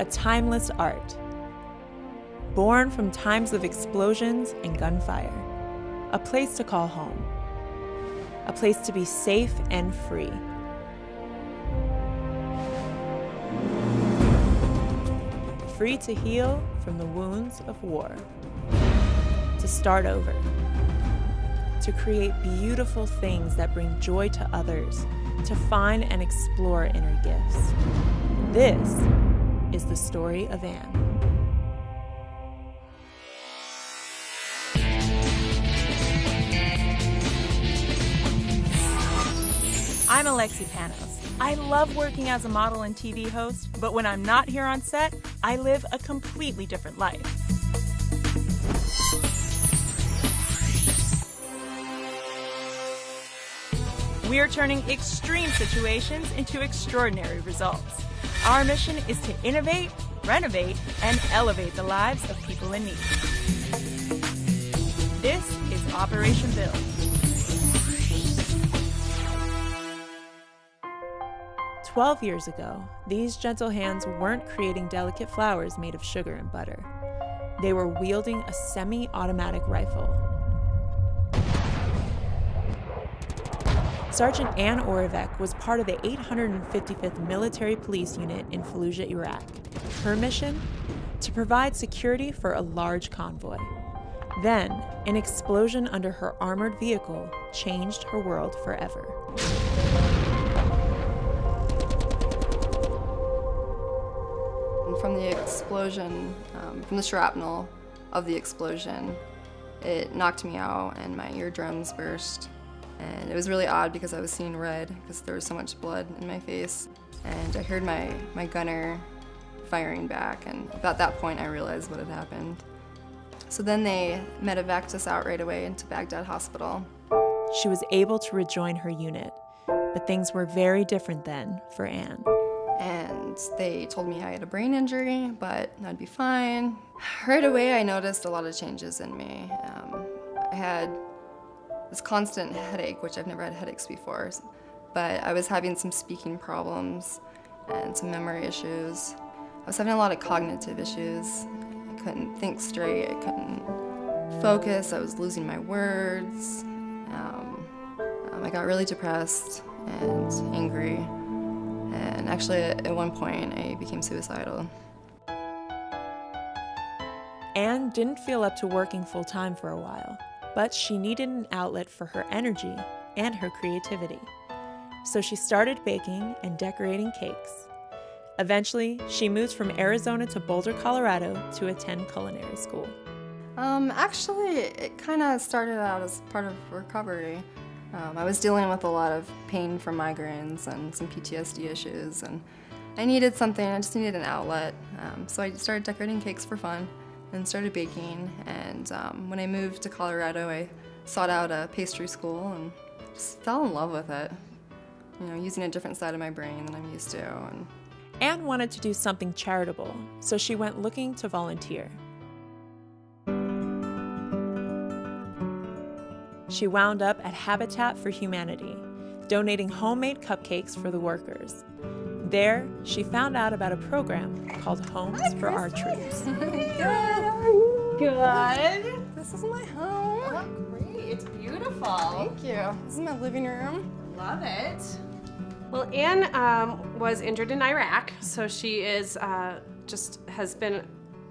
a timeless art. Born from times of explosions and gunfire, a place to call home, a place to be safe and free. Free to heal from the wounds of war, to start over, to create beautiful things that bring joy to others, to find and explore inner gifts. This is the story of Anne. I'm Alexi. I love working as a model and TV host, but when I'm not here on set, I live a completely different life. We're turning extreme situations into extraordinary results. Our mission is to innovate, renovate, and elevate the lives of people in need. This is Operation Build. "12 years ago, these gentle hands weren't creating delicate flowers made of sugar and butter. They were wielding a semi-automatic rifle. Sergeant Anne Orevec was part of the 855th Military Police Unit in Fallujah, Iraq. Her mission? To provide security for a large convoy. Then, an explosion under her armored vehicle changed her world forever. From the explosion, from the shrapnel of the explosion, it knocked me out and my eardrums burst. And it was really odd because I was seeing red because there was so much blood in my face. And I heard my gunner firing back, and about that point I realized what had happened. So then they medevaced us out right away into Baghdad Hospital. She was able to rejoin her unit, but things were very different then for Anne. And they told me I had a brain injury, but I'd be fine. Right away, I noticed a lot of changes in me. I had this constant headache, which I've never had headaches before, but I was having some speaking problems and some memory issues. I was having a lot of cognitive issues. I couldn't think straight, I couldn't focus, I was losing my words. I got really depressed and angry. And actually, at one point, I became suicidal. Anne didn't feel up to working full-time for a while, but she needed an outlet for her energy and her creativity. So she started baking and decorating cakes. Eventually, she moved from Arizona to Boulder, Colorado to attend culinary school. Actually, it kind of started out as part of recovery. I was dealing with a lot of pain from migraines and some PTSD issues, and I needed something, I just needed an outlet. So I started decorating cakes for fun and started baking, and when I moved to Colorado, I sought out a pastry school and just fell in love with it. You know, using a different side of my brain than I'm used to. And Anne wanted to do something charitable, so she went looking to volunteer. She wound up at Habitat for Humanity, donating homemade cupcakes for the workers. There, she found out about a program called Homes for Our Troops. Good, how are you? Good. This is my home. Oh, great. It's beautiful. Thank you. This is my living room. Love it. Well, Anne was injured in Iraq, so she is just has been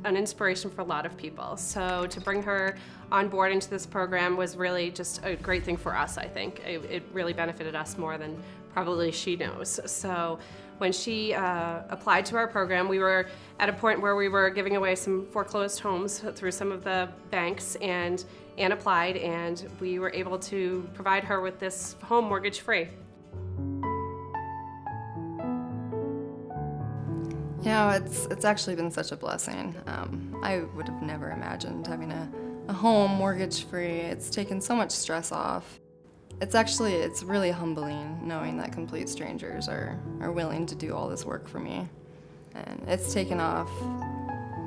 an inspiration for a lot of people. So to bring her on board into this program was really just a great thing for us, I think. It really benefited us more than probably she knows. So when she applied to our program, we were at a point where we were giving away some foreclosed homes through some of the banks, and Anne applied, and we were able to provide her with this home mortgage-free. You know, it's actually been such a blessing. I would have never imagined having a home mortgage-free. It's taken so much stress off. It's really humbling knowing that complete strangers are willing to do all this work for me. And it's taken off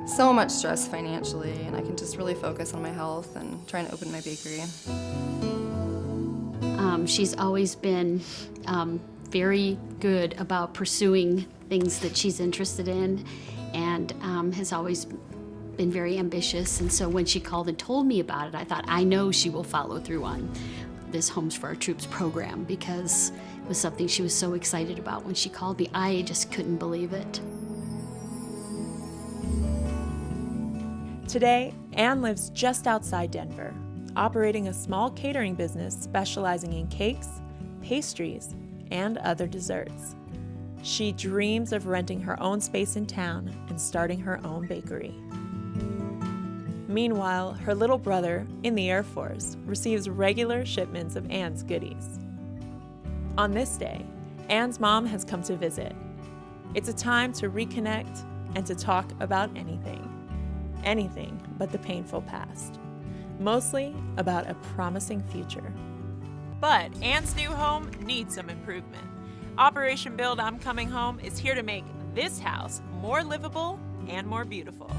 so much stress financially, and I can just really focus on my health and trying to open my bakery. She's always been very good about pursuing things that she's interested in, and has always been very ambitious. And so when she called and told me about it, I thought, I know she will follow through on this Homes for Our Troops program, because it was something she was so excited about. When she called me, I just couldn't believe it. Today, Anne lives just outside Denver, operating a small catering business specializing in cakes, pastries, and other desserts. She dreams of renting her own space in town and starting her own bakery. Meanwhile, her little brother, in the Air Force, receives regular shipments of Anne's goodies. On this day, Anne's mom has come to visit. It's a time to reconnect and to talk about anything. Anything but the painful past. Mostly about a promising future. But Anne's new home needs some improvement. Operation Build I'm Coming Home is here to make this house more livable and more beautiful.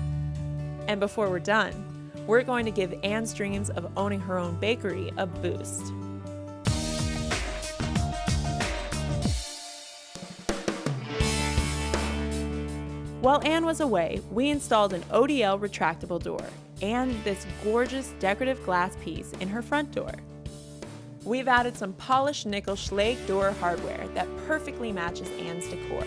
And before we're done, we're going to give Anne's dreams of owning her own bakery a boost. While Anne was away, we installed an ODL retractable door and this gorgeous decorative glass piece in her front door. We've added some polished nickel Schlage door hardware that perfectly matches Anne's decor.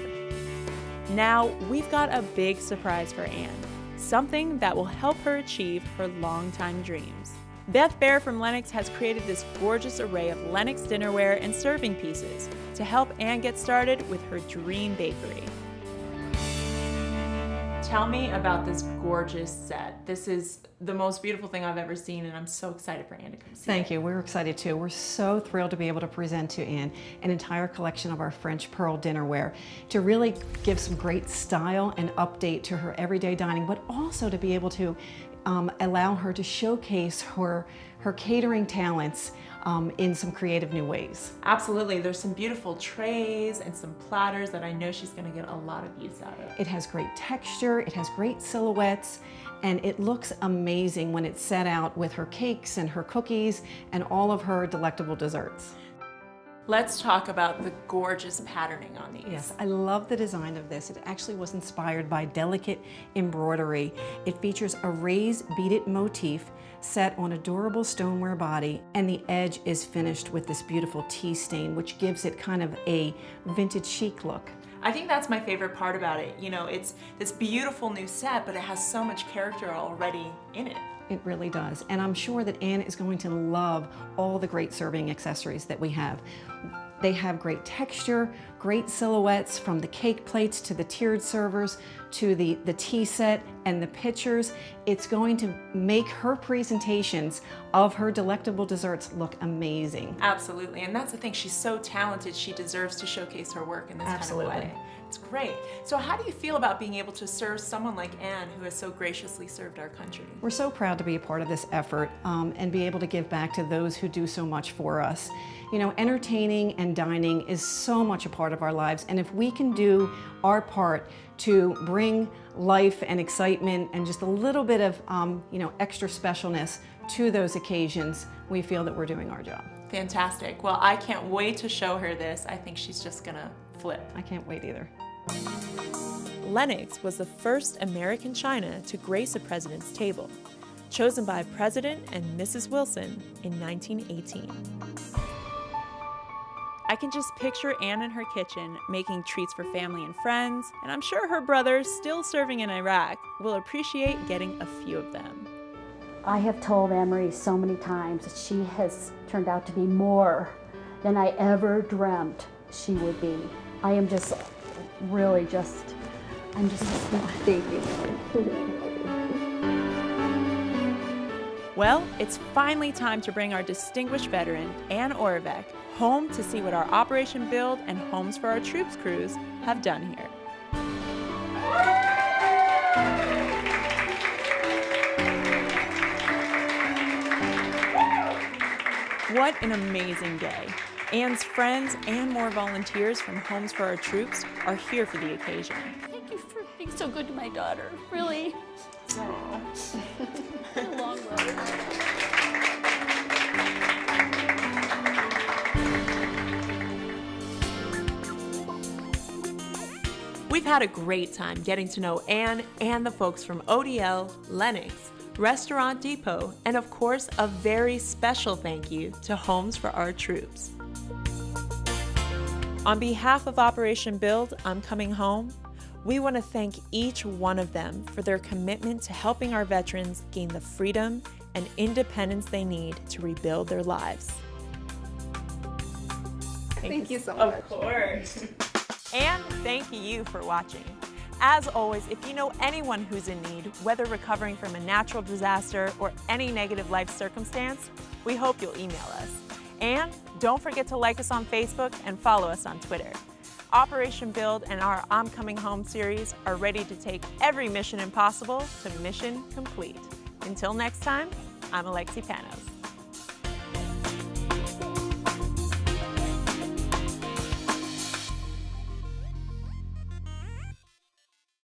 Now we've got a big surprise for Anne, something that will help her achieve her longtime dreams. Beth Baer from Lenox has created this gorgeous array of Lenox dinnerware and serving pieces to help Anne get started with her dream bakery. Tell me about this gorgeous set. This is the most beautiful thing I've ever seen, and I'm so excited for Anne to come see it. Thank you. We're excited too. We're so thrilled to be able to present to Anne an entire collection of our French pearl dinnerware to really give some great style and update to her everyday dining, but also to be able to allow her to showcase her catering talents in some creative new ways. Absolutely. There's some beautiful trays and some platters that I know she's going to get a lot of use out of. It has great texture, it has great silhouettes, and it looks amazing when it's set out with her cakes and her cookies and all of her delectable desserts. Let's talk about the gorgeous patterning on these. Yes, I love the design of this. It actually was inspired by delicate embroidery. It features a raised beaded motif set on a durable stoneware body, and the edge is finished with this beautiful tea stain, which gives it kind of a vintage chic look. I think that's my favorite part about it. You know, it's this beautiful new set, but it has so much character already in it. It really does. And I'm sure that Anne is going to love all the great serving accessories that we have. They have great texture, great silhouettes, from the cake plates to the tiered servers to the tea set and the pitchers. It's going to make her presentations of her delectable desserts look amazing. Absolutely, and that's the thing. She's so talented. She deserves to showcase her work in this Absolutely. kind of way. It's great. So how do you feel about being able to serve someone like Anne, who has so graciously served our country? We're so proud to be a part of this effort and be able to give back to those who do so much for us. You know, entertaining and dining is so much a part of our lives, and if we can do our part to bring life and excitement and just a little bit of extra specialness to those occasions, we feel that we're doing our job. Fantastic. Well, I can't wait to show her this. I think she's just gonna flip. I can't wait either. Lenox was the first American china to grace a president's table, chosen by President and Mrs. Wilson in 1918. I can just picture Anne in her kitchen making treats for family and friends, and I'm sure her brother, still serving in Iraq, will appreciate getting a few of them. I have told Emery so many times that she has turned out to be more than I ever dreamt she would be. I am just really I'm just a small baby. Well, it's finally time to bring our distinguished veteran, Anne Oravec, home to see what our Operation Build and Homes for Our Troops crews have done here. What an amazing day. Anne's friends and more volunteers from Homes for Our Troops are here for the occasion. Thank you for being so good to my daughter, really. It's a long road. We've had a great time getting to know Anne and the folks from ODL, Lenox, Restaurant Depot, and of course, a very special thank you to Homes for Our Troops. On behalf of Operation Build, I'm Coming Home, we want to thank each one of them for their commitment to helping our veterans gain the freedom and independence they need to rebuild their lives. Thank you so much. Of course. And thank you for watching. As always, if you know anyone who's in need, whether recovering from a natural disaster or any negative life circumstance, we hope you'll email us. And don't forget to like us on Facebook and follow us on Twitter. Operation Build and our I'm Coming Home series are ready to take every mission impossible to mission complete. Until next time, I'm Alexi Panos.